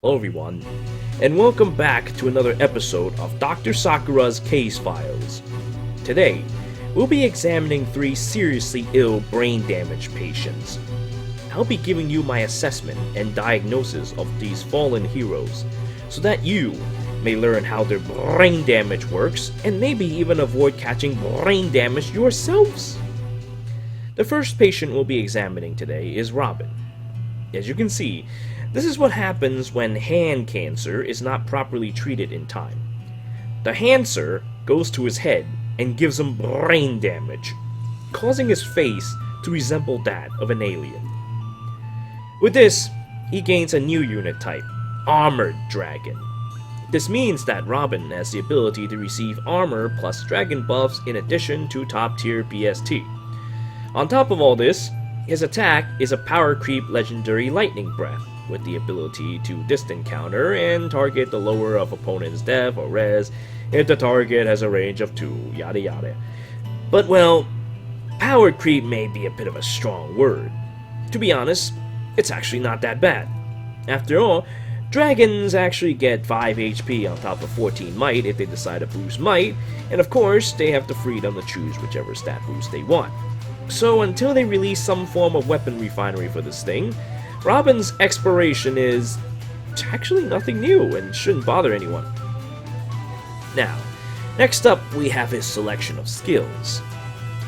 Hello everyone, and welcome back to another episode of Dr. Sakura's Case Files. Today, we'll be examining 3 seriously ill brain damage patients. I'll be giving you my assessment and diagnosis of these fallen heroes, so that you may learn how their brain damage works, and maybe even avoid catching brain damage yourselves. The first patient we'll be examining today is Robin. As you can see, this is what happens when hand cancer is not properly treated in time. The cancer goes to his head and gives him brain damage, causing his face to resemble that of an alien. With this, he gains a new unit type, Armored Dragon. This means that Robin has the ability to receive armor plus dragon buffs in addition to top tier BST. On top of all this, his attack is a power creep legendary Lightning Breath, with the ability to distant counter and target the lower of opponent's dev or res if the target has a range of 2, yada yada. But well, power creep may be a bit of a strong word. To be honest, it's actually not that bad. After all, dragons actually get 5 HP on top of 14 might if they decide to boost might, and of course they have the freedom to choose whichever stat boost they want. So until they release some form of weapon refinery for this thing, Robin's expiration is actually nothing new and shouldn't bother anyone. Now, next up we have his selection of skills.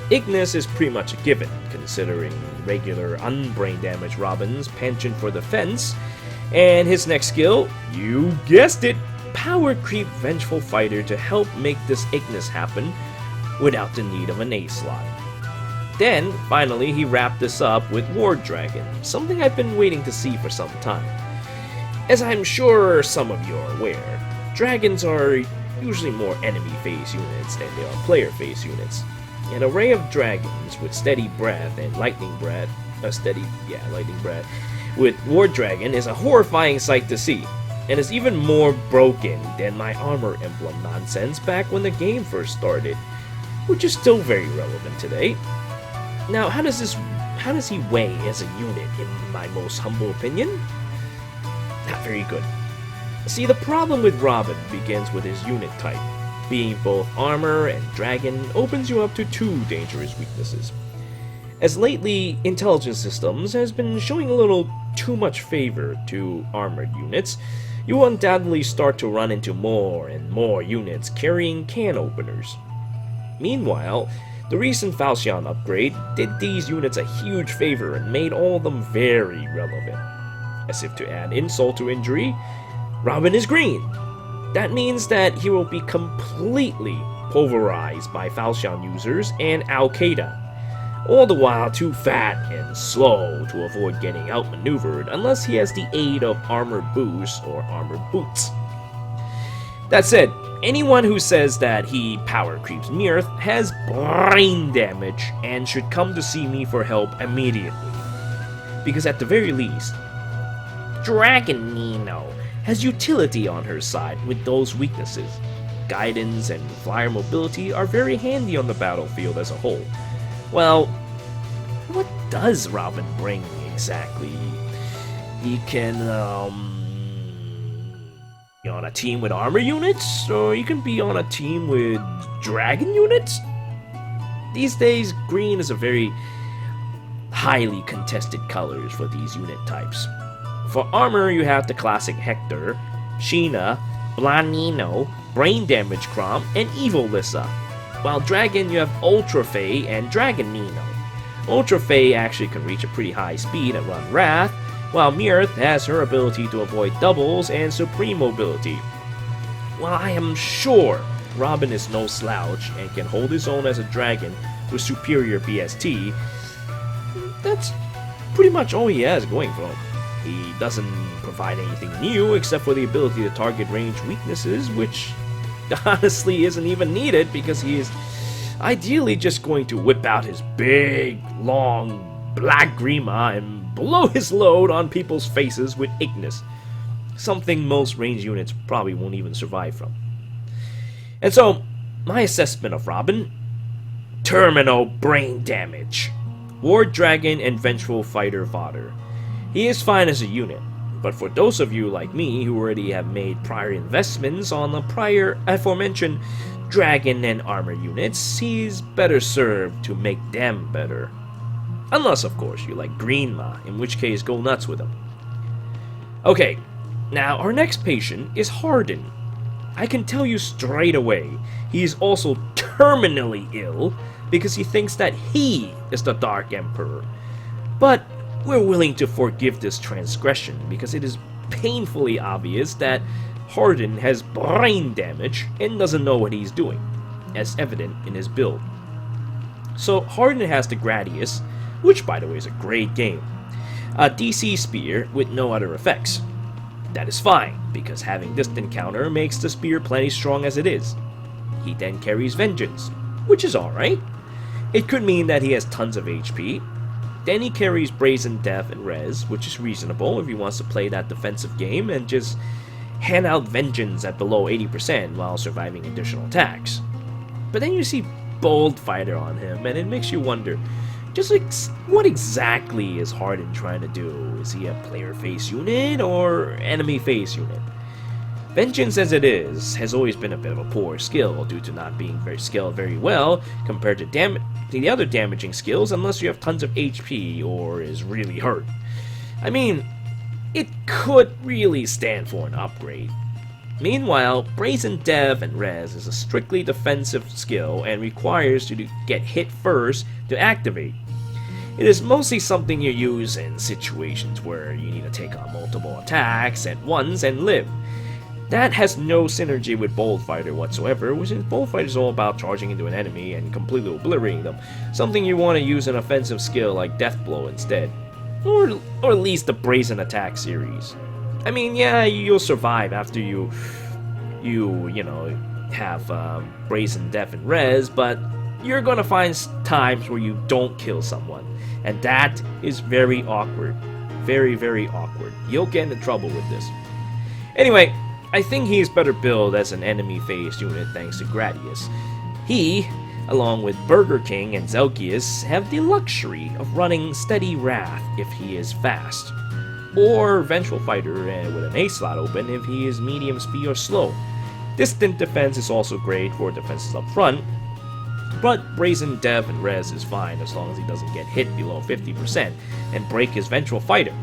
Ignis is pretty much a given, considering regular unbrain damage Robin's penchant for defense, and his next skill, you guessed it, Power Creep Vengeful Fighter to help make this Ignis happen without the need of an A slot. Then, finally, he wrapped this up with Ward Dragon, something I've been waiting to see for some time. As I'm sure some of you are aware, dragons are usually more enemy phase units than they are player phase units. An array of dragons with steady breath and lightning breath, with Ward Dragon is a horrifying sight to see, and is even more broken than my armor emblem nonsense back when the game first started, which is still very relevant today. Now, how does he weigh as a unit, in my most humble opinion? Not very good. See, the problem with Robin begins with his unit type. Being both armor and dragon opens you up to 2 dangerous weaknesses. As lately, intelligence systems has been showing a little too much favor to armored units, you will undoubtedly start to run into more and more units carrying can openers. Meanwhile, the recent Xian upgrade did these units a huge favor and made all of them very relevant. As if to add insult to injury, Robin is green. That means that he will be completely pulverized by Xian users and Al-Qaeda, all the while too fat and slow to avoid getting outmaneuvered unless he has the aid of armored boost or armored boots. That said, anyone who says that he power creeps Mirth has brain damage and should come to see me for help immediately. Because at the very least, Dragon Nino has utility on her side with those weaknesses. Guidance and flyer mobility are very handy on the battlefield as a whole. Well, what does Robin bring exactly? He can, be on a team with armor units, or you can be on a team with dragon units? These days, green is a very highly contested colors for these unit types. For armor, you have the classic Hector, Sheena, Blanino, Brain Damage Crom, and Evil Lissa. While dragon, you have Ultra Fae and Dragon Nino. Ultra Fae actually can reach a pretty high speed and run Wrath, while Mirth has her ability to avoid doubles and supreme mobility. While I am sure Robin is no slouch and can hold his own as a dragon with superior BST, that's pretty much all he has going for him. He doesn't provide anything new except for the ability to target range weaknesses, which honestly isn't even needed because he is ideally just going to whip out his big, long, black grima and blow his load on people's faces with Ignis, something most range units probably won't even survive from. And so, my assessment of Robin: terminal brain damage. Ward Dragon and Vengeful Fighter Fodder. He is fine as a unit, But for those of you like me who already have made prior investments on the prior aforementioned dragon and armor units, he's better served to make them better. Unless, of course, you like Greenma, in which case go nuts with him. Okay, now our next patient is Harden. I can tell you straight away, he is also terminally ill because he thinks that he is the Dark Emperor. But we're willing to forgive this transgression because it is painfully obvious that Harden has brain damage and doesn't know what he's doing, as evident in his build. So Harden has the Gradius, which by the way is a great game, a DC spear with no other effects. That is fine, because having distant counter makes the spear plenty strong as it is. He then carries Vengeance, which is alright. It could mean that he has tons of HP. Then he carries Brazen Death and Res, which is reasonable if he wants to play that defensive game and just hand out Vengeance at below 80% while surviving additional attacks. But then you see Bold Fighter on him, and it makes you wonder, just like, what exactly is Harden trying to do? Is he a player face unit or enemy face unit? Vengeance as it is has always been a bit of a poor skill due to not being scaled very well compared to the other damaging skills unless you have tons of HP or is really hurt. I mean, it could really stand for an upgrade. Meanwhile, Brazen Dev and Res is a strictly defensive skill and requires you to get hit first to activate. It is mostly something you use in situations where you need to take on multiple attacks at once and live. That has no synergy with Bold Fighter whatsoever, which is Bold Fighter is all about charging into an enemy and completely obliterating them, something you want to use an offensive skill like Death Blow instead. Or at least the Brazen Attack series. I mean, yeah, you'll survive after you have Brazen Death and Res, but you're gonna find times where you don't kill someone, and that is very awkward. Very, very awkward. You'll get into trouble with this. Anyway, I think he is better built as an enemy-phased unit thanks to Gradius. He, along with Burger King and Zelkius, have the luxury of running Steady Wrath if he is fast, or Vengeful Fighter with an A slot open if he is medium speed or slow. Distant defense is also great for defenses up front, but Brazen Dev and Res is fine as long as he doesn't get hit below 50% and break his Vengeful Fighter.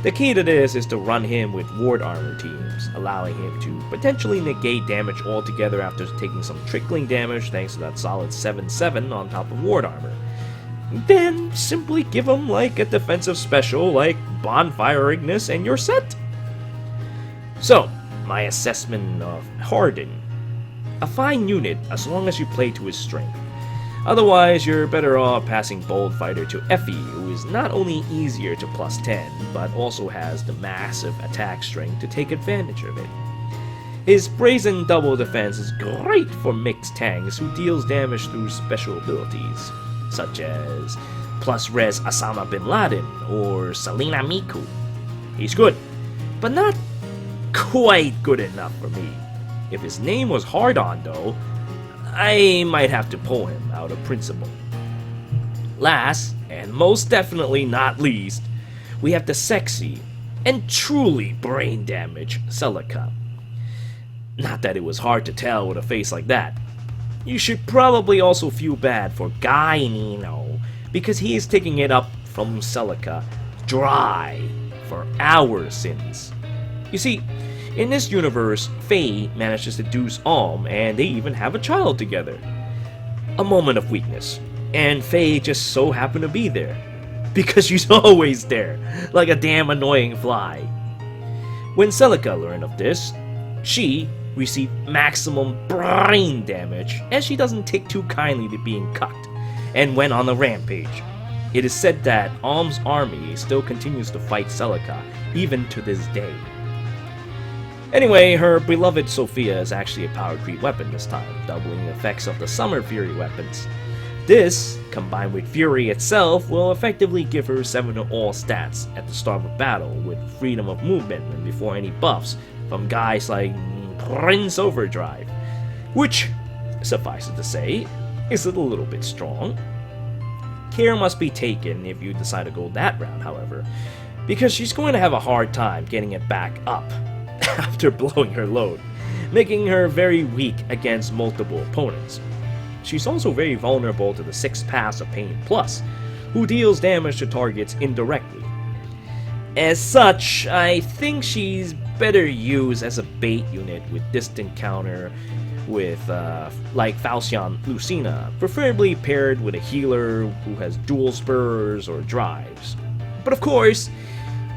The key to this is to run him with Ward Armor teams, allowing him to potentially negate damage altogether after taking some trickling damage thanks to that solid 7/7 on top of Ward Armor. Then simply give him like a defensive special like Bonfire Ignis and you're set. So, my assessment of Harden. A fine unit as long as you play to his strength. Otherwise, you're better off passing Bold Fighter to Effie, who is not only easier to +10, but also has the massive attack strength to take advantage of it. His Brazen Double Defense is great for mixed tanks who deals damage through special abilities, such as plus res Osama Bin Laden or Selena Miku. He's good, but not quite good enough for me. If his name was Hardin though, I might have to pull him out of principle. Last, and most definitely not least, we have the sexy and truly brain damaged Celica. Not that it was hard to tell with a face like that. You should probably also feel bad for Guy Nino, because he is taking it up from Celica dry for our sins. You see, in this universe, Faye managed to seduce Alm, and they even have a child together. A moment of weakness, and Faye just so happened to be there. Because she's always there, like a damn annoying fly. When Celica learned of this, she received maximum brain damage, as she doesn't take too kindly to being cucked, and went on a rampage. It is said that Alm's army still continues to fight Celica, even to this day. Anyway, her beloved Sophia is actually a power creep weapon this time, doubling the effects of the Summer Fury weapons. This, combined with Fury itself, will effectively give her 7 of all stats at the start of a battle with freedom of movement and before any buffs from guys like Prince Overdrive, which, suffice it to say, is a little bit strong. Care must be taken if you decide to go that route, however. because she's going to have a hard time getting it back up after blowing her load, making her very weak against multiple opponents. She's also very vulnerable to the 6 Paths of Pain Plus, who deals damage to targets indirectly. As such, I think she's better used as a bait unit with distant counter with, like Xian Lucina, preferably paired with a healer who has dual spurs or drives. But of course,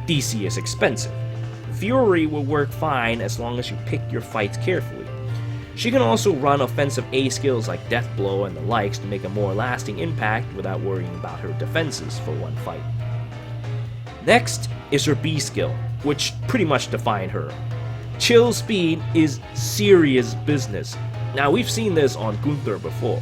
DC is expensive. Fury will work fine as long as you pick your fights carefully. She can also run offensive A skills like Death Blow and the likes to make a more lasting impact without worrying about her defenses for one fight. Next is her B skill, which pretty much define her. Chill speed is serious business. Now we've seen this on Guntra before.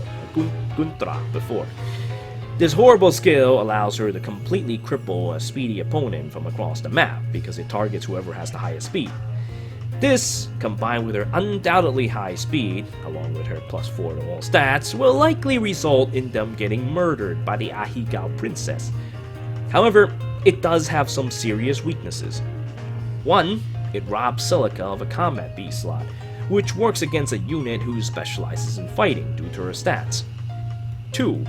This horrible skill allows her to completely cripple a speedy opponent from across the map because it targets whoever has the highest speed. This, combined with her undoubtedly high speed, along with her +4 to all stats, will likely result in them getting murdered by the Ahegao princess. However, it does have some serious weaknesses. 1. It robs Celica of a combat B slot, which works against a unit who specializes in fighting due to her stats. 2.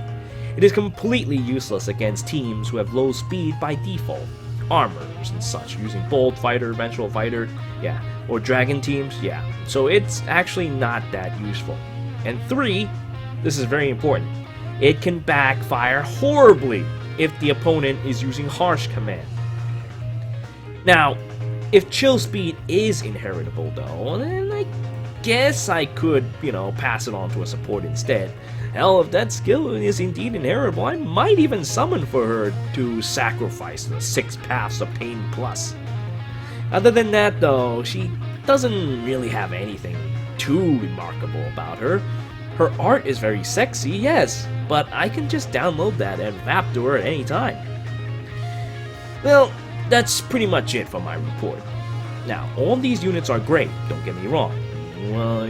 It is completely useless against teams who have low speed by default, armors and such, using Bold Fighter, Vengeful Fighter, or Dragon teams, so it's actually not that useful. And 3, this is very important, it can backfire horribly if the opponent is using Harsh Command. Now, if Chill Speed is inheritable though, then I guess I could, pass it on to a support instead. Hell, if that skill is indeed inheritable, I might even summon for her to sacrifice the 6 Paths of Pain Plus. Other than that though, she doesn't really have anything too remarkable about her. Her art is very sexy, yes, but I can just download that and vap to her at any time. Well, that's pretty much it for my report. Now, all these units are great, don't get me wrong. Well,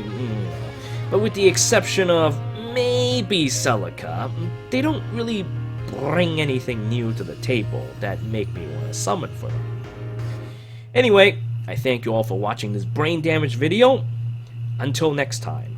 but with the exception of maybe Celica, they don't really bring anything new to the table that make me want to summon for them. Anyway, I thank you all for watching this brain damage video. Until next time.